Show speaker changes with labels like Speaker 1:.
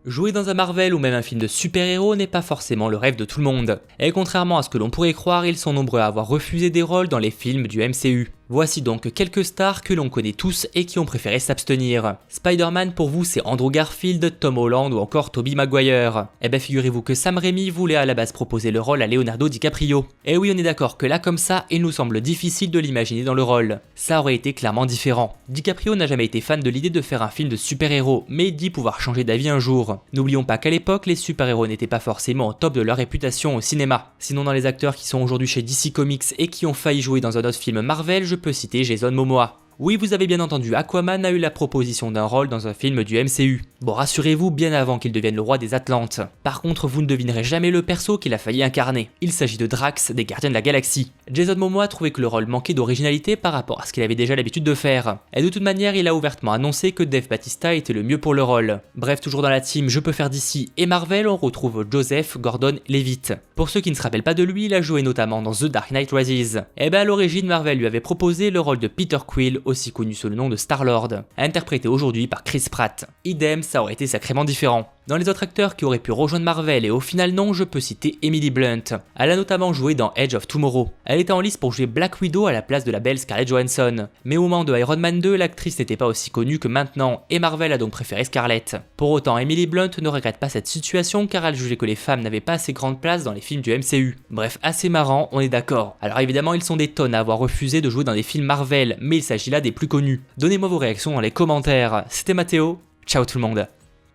Speaker 1: Jouer dans un Marvel ou même un film de super-héros n'est pas forcément le rêve de tout le monde. Et contrairement à ce que l'on pourrait croire, ils sont nombreux à avoir refusé des rôles dans les films du MCU. Voici donc quelques stars que l'on connaît tous et qui ont préféré s'abstenir. Spider-Man pour vous c'est Andrew Garfield, Tom Holland ou encore Tobey Maguire. Eh ben figurez-vous que Sam Raimi voulait à la base proposer le rôle à Leonardo DiCaprio. Et oui on est d'accord que là comme ça, il nous semble difficile de l'imaginer dans le rôle. Ça aurait été clairement différent. DiCaprio n'a jamais été fan de l'idée de faire un film de super-héros, mais il dit pouvoir changer d'avis un jour. N'oublions pas qu'à l'époque, les super-héros n'étaient pas forcément au top de leur réputation au cinéma. Sinon dans les acteurs qui sont aujourd'hui chez DC Comics et qui ont failli jouer dans un autre film Marvel, je peux citer Jason Momoa. Oui, vous avez bien entendu, Aquaman a eu la proposition d'un rôle dans un film du MCU. Bon, rassurez-vous, bien avant qu'il devienne le roi des Atlantes. Par contre, vous ne devinerez jamais le perso qu'il a failli incarner. Il s'agit de Drax, des Gardiens de la Galaxie. Jason Momoa trouvait que le rôle manquait d'originalité par rapport à ce qu'il avait déjà l'habitude de faire. Et de toute manière, il a ouvertement annoncé que Dave Bautista était le mieux pour le rôle. Bref, toujours dans la team Je peux faire DC et Marvel, on retrouve Joseph Gordon-Levitt. Pour ceux qui ne se rappellent pas de lui, il a joué notamment dans The Dark Knight Rises. Et ben à l'origine, Marvel lui avait proposé le rôle de Peter Quill, aussi connu sous le nom de Star-Lord, interprété aujourd'hui par Chris Pratt. Idem, ça aurait été sacrément différent. Dans les autres acteurs qui auraient pu rejoindre Marvel et au final non, je peux citer Emily Blunt. Elle a notamment joué dans Edge of Tomorrow. Elle était en lice pour jouer Black Widow à la place de la belle Scarlett Johansson. Mais au moment de Iron Man 2, l'actrice n'était pas aussi connue que maintenant et Marvel a donc préféré Scarlett. Pour autant, Emily Blunt ne regrette pas cette situation car elle jugeait que les femmes n'avaient pas assez grande place dans les films du MCU. Bref, assez marrant, on est d'accord. Alors évidemment, ils sont des tonnes à avoir refusé de jouer dans des films Marvel, mais il s'agit là des plus connus. Donnez-moi vos réactions dans les commentaires. C'était Mathéo, ciao tout le monde.